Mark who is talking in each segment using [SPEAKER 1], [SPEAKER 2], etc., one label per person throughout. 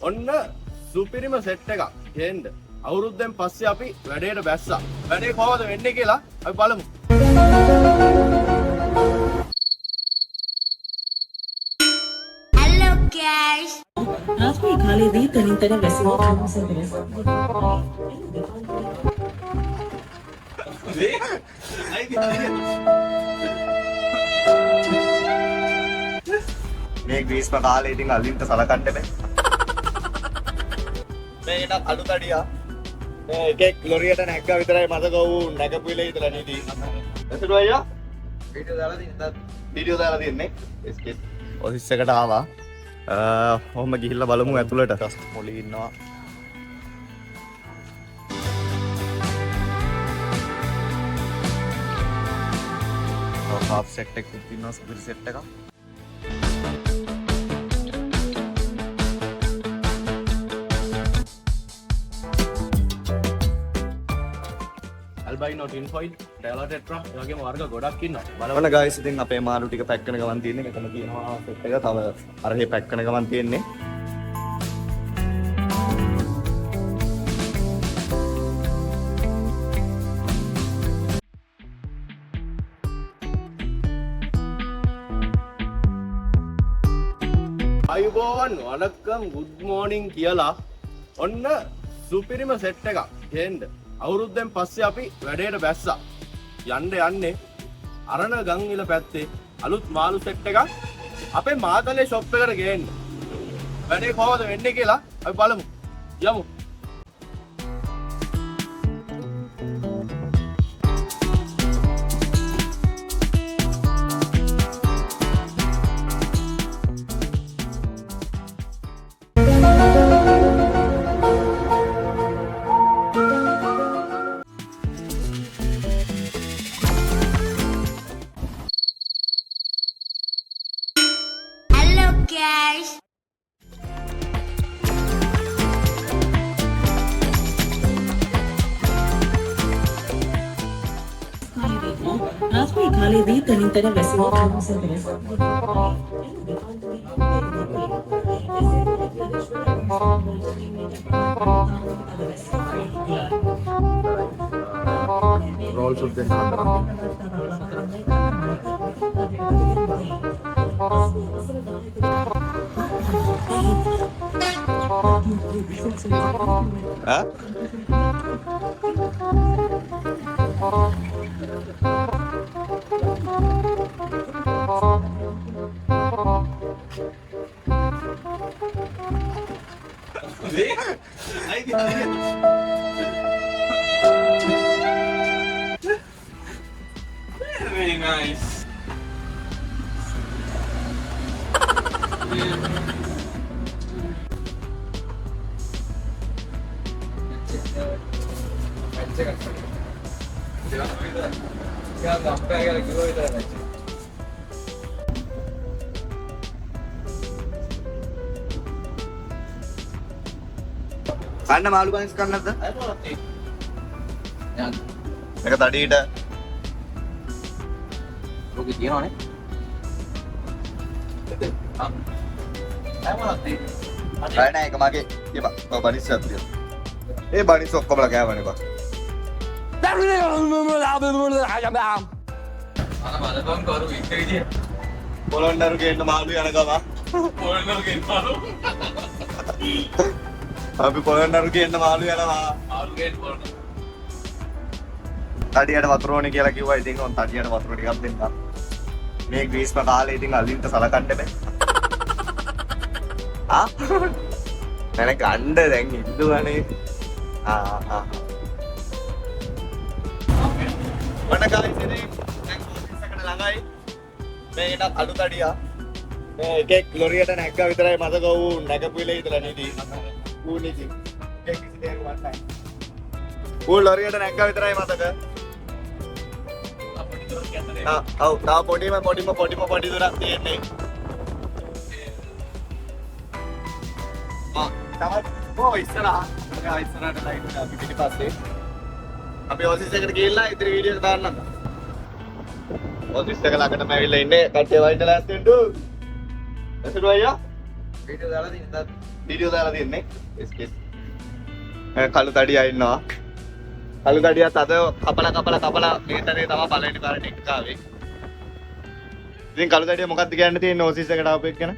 [SPEAKER 1] ඔන්න සුපිරිම සෙට් එකක් ගේන්න. අවුරුද්දෙන් පස්සේ අපි වැඩේට බැස්සා. වැඩේ කොහොමද වෙන්නේ කියලා අපි බලමු.
[SPEAKER 2] Hello guys.
[SPEAKER 3] राजकीय खाली दी तनी तनी वैसी वो खाना से
[SPEAKER 4] මේ ග්‍රීස්ම කාලේ ඉතින් අලින්ට සලකන්න බෑ. මේකට අලු තඩියා. මේ එකෙක් ලොරියට නැග්ගා විතරයි මතක වූ නැගපුවිලේ ඉඳලා නීති. එතකොට අයියා වීඩියෝ දාලා තියන්නේ. එස්කේස්. ඔෆිස් එකට ආවා. ඔහොම ගිහිල්ලා බලමු ඇතුළට. මොලි ඉන්නවා. half set එකක් තියෙනවා සුපිරි set එකක්.
[SPEAKER 1] albino tin foil, Dela tetra, ඒ වගේම වර්ග ගොඩක් ඉන්නවා.
[SPEAKER 4] බලන්න guys ඉතින් අපේ මාළු ටික පැක් කරන ගමන් තියෙන්නේ. මෙතන තියෙනවා set එක. තව අරහේ පැක් කරන ගමන් තියෙන්නේ.
[SPEAKER 1] අයුබෝවන් වණක්කම් good morning කියලා ඔන්න සුපිරිම සෙට් එකක් ගේන්න. අවුරුද්දෙන් පස්සේ අපි වැඩේට බැස්සා. යන්නේ අරණ ගංගිල පැත්තේ අලුත් මාළු සෙට් එකක් අපේ මාතලේ ෂොප් එකට ගේන්න. වැඩේ කොහොමද වෙන්නේ කියලා අපි බලමු. යමු.
[SPEAKER 2] Hello guys.
[SPEAKER 3] राजकीय खाली दी तनी तनी वैसी वो खाना से
[SPEAKER 1] rolls of the
[SPEAKER 5] Very nice.
[SPEAKER 4] කන්න මාළු කන්ස් කන්නද? මේක තඩියට
[SPEAKER 5] ලෝකේ තියෙනවනේ.
[SPEAKER 4] බය නෑ ඒක මගේ. කියපන්. ඔව් බනිස්සක් තියෙනවා. ඒ බනිස් ඔක්කොමලා කෑවනේ බා.
[SPEAKER 5] අර බලපන් කරු ඉක්ක විදිය.
[SPEAKER 4] පොළොන්නරු ගේන්න මාළු යන ගම.
[SPEAKER 5] පොළොන්නරු ගෙන්නාලු.
[SPEAKER 4] අපි පොළොන්නරු ගේන්න මාළු යනවා.
[SPEAKER 5] ආලු ගේන්න පොළොන්නරු.
[SPEAKER 4] තඩියට වතුර ඕනේ කියලා කිව්වා. ඉතින් ඔන්න තඩියට වතුර ටිකක් දෙන්න. මේ ග්‍රීස්ම කාලේ ඉතින් අලින්ට සලකන්න බෑ. ආ මම ගන්න දැන් ඉන්දුවනේ. මට ගායිස් ඉතින් දැන් ඔෆිස් එකට ළඟයි. මේකට අලු තඩියා. මේ එකෙක් ලොරියට නැග්ගා විතරයි මතක වූ නැගපුවිලේ ඉඳලා නීති. ඌ නීති. එකෙක් කිසි දෙයක් වන්නයි. ඌ ලොරියට නැග්ගා විතරයි මතක. ඔව් තා පොඩිම පොඩි දුරක් තියෙන්නේ. තවත් ඉස්සරහට ලයිට් අපි පිටිපස්සේ අපි ඔෆිස් එකට ගිහිල්ලා ඉතින් වීඩියෝ එක දාන්නද? ඔෆිස් එක ළඟටම ඇවිල්ලා ඉන්නේ කට්ටිය වයිටලා ඇස්තෙන්ඩු. එසුරු අයියා වීඩියෝ දාලා තියෙනද? වීඩියෝ දාලා තියන්නේ කළු තඩියා ඉන්නවා කළු තඩියත් අද කපලා මේතරේ තමයි පළවෙනි පාරට එක්ක ආවේ ඉතින් කළු තඩිය මොකක්ද කියන්න තියෙන්නේ ඕසිස් එකට ආපු එක්කන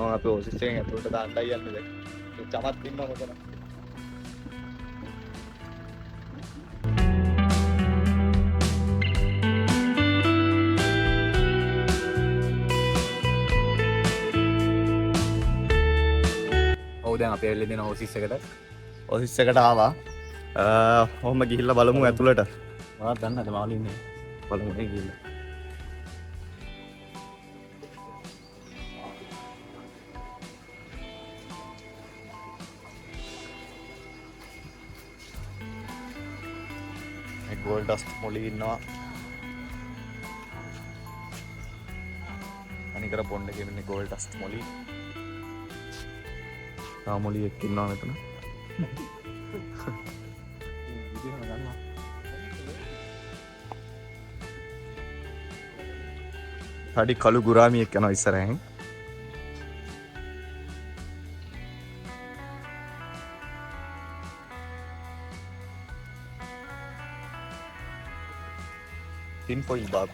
[SPEAKER 4] අපි ඕසිස් එකෙන් ඇතුළට දාන්නයි යන්නේ දැන් චමත් ඉන්නවා මොකද
[SPEAKER 5] ඔව් දැන් අපි ඇවිල්ලා දෙන ඕසිස් එකට
[SPEAKER 4] ඔෆිස් එකට ආවා ඔහොම ගිහිල්ලා බලමු ඇතුළට
[SPEAKER 5] මොනවද දන්නද මාළු ඉන්නේ
[SPEAKER 4] බලමු ඒ ගිහිල්ලා මේ ගෝල්ඩ් ඩස්ට් මොලි ඉන්නවා අනිකර බොන්ඩ් එකේ ඉන්නේ ගෝල්ඩ් ඩස්ට් මොලි මොලි එක්ක ඉන්නවා මෙතන හඩි කළු ගුරාමියෙක් යනවා ඉස්සරහෙන් තින් පොයි බාබ්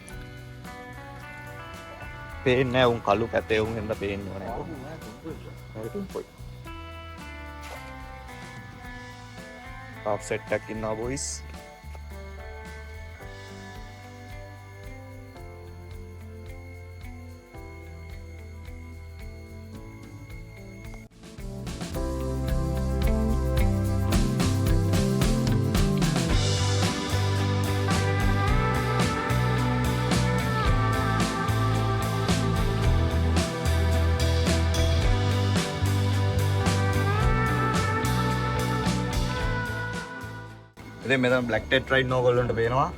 [SPEAKER 4] පේන්නේ නැහැ උන් කළු පැතේ උන් හෙන්ද පේන්නේ නැහැ තින් පොයි half set එකක් ඉන්නවා boys ඉතින් මෙතන බ්ලැක් ටෙට් රයිඩ් ඕගොල්ලන්ට පේනවා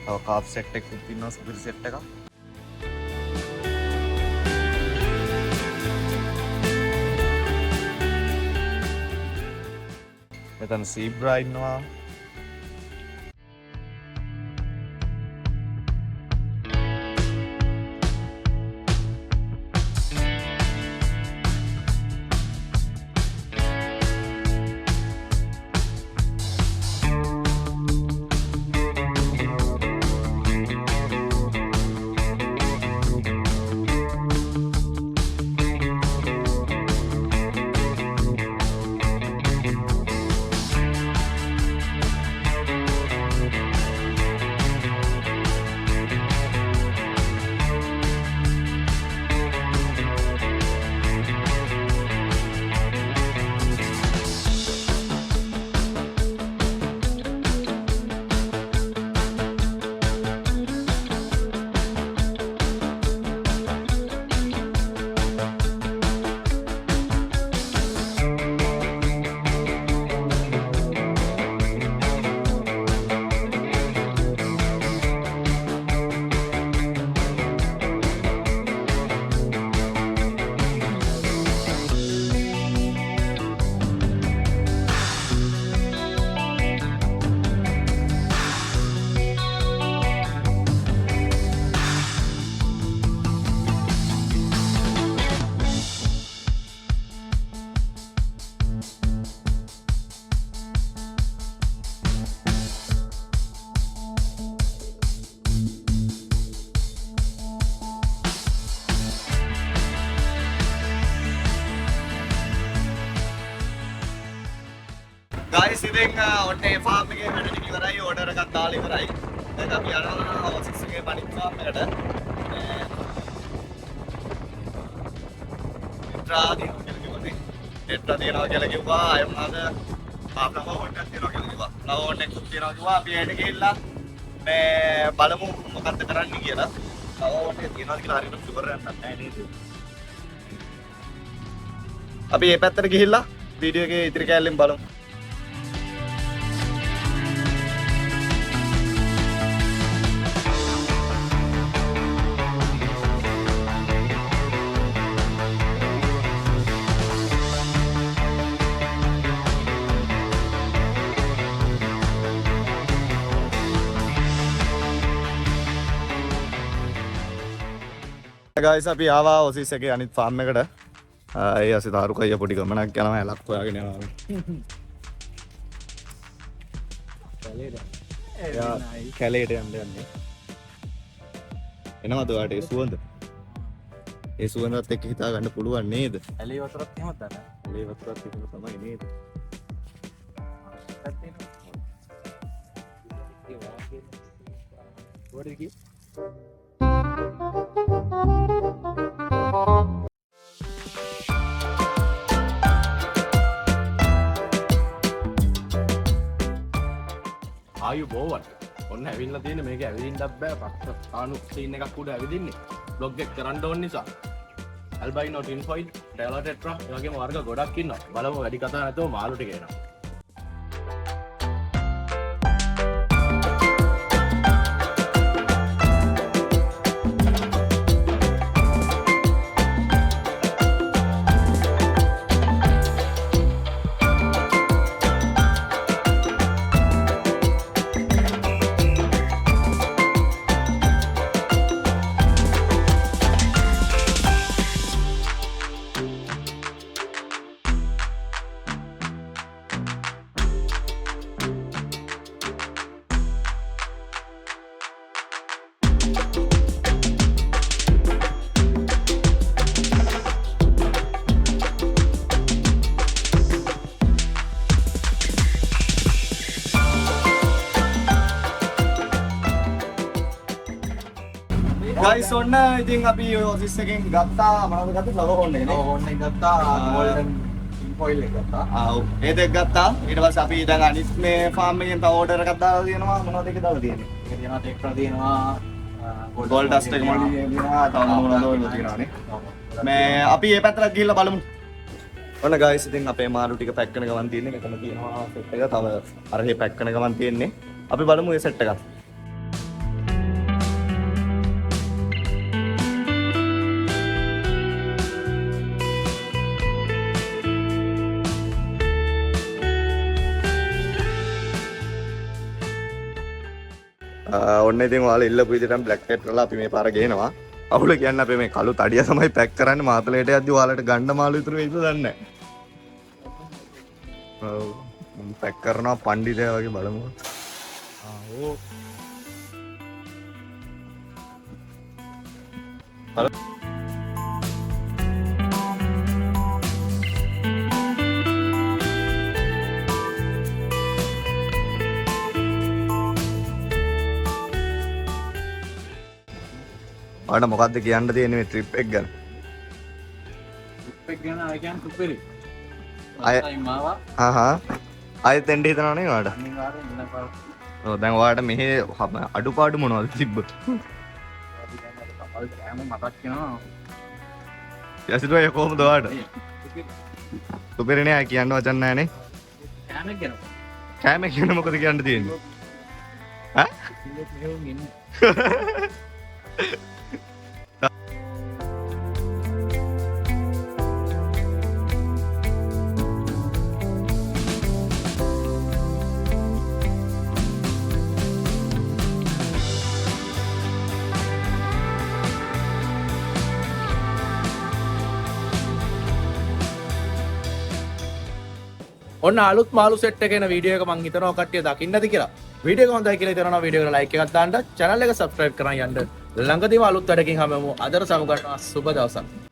[SPEAKER 4] තව කාප් සෙට් එකක් තියෙනවා සුපිරි සෙට් එකක් මෙතන සීබ්‍රා ඉන්නවා guys ඉතින් ඔන්නේ ෆාම් එකේ වැඩ ටික ඉවරයි ඕඩර් එකක් දාලා ඉවරයි දැන් අපි යනවා ඔෆිස් එකේ පණිත් ෆාම් එකට ටෙට්‍රා තියනවා කියලා කිව්වා අය මොනවාද ආප්ලම ඕඩර් තියනවා කියලා කිව්වා ලව ඕඩර් එකක් තියනවා කිව්වා අපි එන්න ගිහිල්ලා මේ බලමු මොකක්ද කරන්න කියලා ලව ඕඩර් එක තියනවා කියලා හරියට ෂුගර් එකක් නැහැ නේද අපි මේ පැත්තට ගිහිල්ලා වීඩියෝ එකේ ඉතිරි කැලෙන් බලමු ගයිස් අපි ආවා ඔෆිස් එකේ අනිත් ෆාම් එකට. ඒ අසිත අරුකය පොඩි ගමනක් යනවා ලක් හොයාගෙන යනවා. කැලේට යන්නේ. එනවද ඔයාට ඒ සුවඳ? ඒ සුවඳත් එක්ක හිතා ගන්න පුළුවන් නේද?
[SPEAKER 5] ඇලේ වතුරත් එහෙමත් දන්න.
[SPEAKER 4] ඇලේ වතුරත් එහෙම තමයි නේද?
[SPEAKER 1] ආයු බෝවන් ඔන්න ඇවිල්ලා තියෙන මේක ඇවිදින්නත් බෑ පස්ස ආනු සීන් එකක් උඩ ඇවිදින්නේ බ්ලොග් එක කරන්න ඕන නිසා ඇල්බයිනෝ ටින් ෆොයිල් ටෙලා ටෙට්‍රා ඒ වගේම වර්ග ගොඩක් ඉන්නවා බලමු වැඩි කතා නැතුව මාළු ටික එනවා
[SPEAKER 4] ගයිස් ඔන්න ඉතින් අපි ඔය ඔෆිස් එකෙන් ගත්තා මොනවද ගත්තේ ෆ්ලවර් හෝන් එකනේ.
[SPEAKER 5] හෝන් එක ගත්තා ගෝල්ඩන් ෆොයිල් එක ගත්තා.
[SPEAKER 4] ඔව් ඒ දෙක ගත්තා. ඊට පස්සේ අපි දැන් අනිත් මේ ෆාම් එකෙන් තව ඕඩර් එකක් දාලා තියෙනවා. මොනවද ඒක දාලා තියෙන්නේ?
[SPEAKER 5] ඒක තියෙනවා ටෙක්ට්‍රා තියෙනවා
[SPEAKER 4] ගෝල්ඩ් ඩස්ට් එක මොනවද තියෙනවා. තව මොනවද තියෙනවානේ. මේ අපි මේ පැත්තට ගිහිල්ලා බලමු. ඔන්න ගයිස් ඉතින් අපේ මාළු ටික පැක් කරන ගමන් තියෙන්නේ. මෙතන තියෙනවා සෙට් එක. තව අර මේ පැක් කරන ගමන් තියෙන්නේ. අපි බලමු මේ සෙට් එකත්. ඔන්න ඉතින් ඔයාලා ඉල්ලපු විදිහටම බ්ලැක් පෙප්පර්ලා අපි මේ පාර ගේනවා. අවුල කියන්නේ අපි මේ කළු තඩිය තමයි පැක් කරන්නේ මාතලේට යද්දි ඔයාලට ගන්න මාළු ඉතුරු වෙයිද දන්නේ නැහැ. ඔව් මම පැක් කරනවා පණ්ඩිතයා වගේ බලමු. ඕ ඔයාලට මොකද්ද කියන්න තියෙන්නේ මේ ට්‍රිප් එක ගැන?
[SPEAKER 5] ට්‍රිප් එක ගැන ආයි කියන්නේ සුපිරි.
[SPEAKER 4] අය-
[SPEAKER 5] ටයිම් ආවා.
[SPEAKER 4] ආයෙත් එන්න හිතනවා නේ ඔයාලට?
[SPEAKER 5] අනිවාර්යෙන් ඉන්න පාර.
[SPEAKER 4] ඔව් දැන් ඔයාලට මෙහි අඩුපාඩු මොනවද තිබ්බ?
[SPEAKER 5] අපි දැන් අර කපල් කෑම මතක් වෙනවා.
[SPEAKER 4] යසිතුවා ඒ කොහොමද ඔයාලට?
[SPEAKER 5] සුපිරි.
[SPEAKER 4] සුපිරි නේ කියන්න වචන නැහැ නේ.
[SPEAKER 5] කෑම ගැන.
[SPEAKER 4] කෑම කියන මොකද කියන්න තියෙන්නේ? ඈ?
[SPEAKER 5] සිල්ලෙත් මෙහෙම ඉන්න.
[SPEAKER 1] ඔන්න අලුත් මාළු සෙට් එකේ එන වීඩියෝ එක මං හිතනවා කට්ටිය දකින්න ඇති කියලා. වීඩියෝ එක හොඳයි කියලා හිතනවා වීඩියෝ එකට ලයික් එකක් දාන්න, channel එක subscribe කරන් යන්න. ළඟදීම අලුත් වැඩකින් හමුවෙමු. අදට සමු ගන්නවා සුබ දවසක්.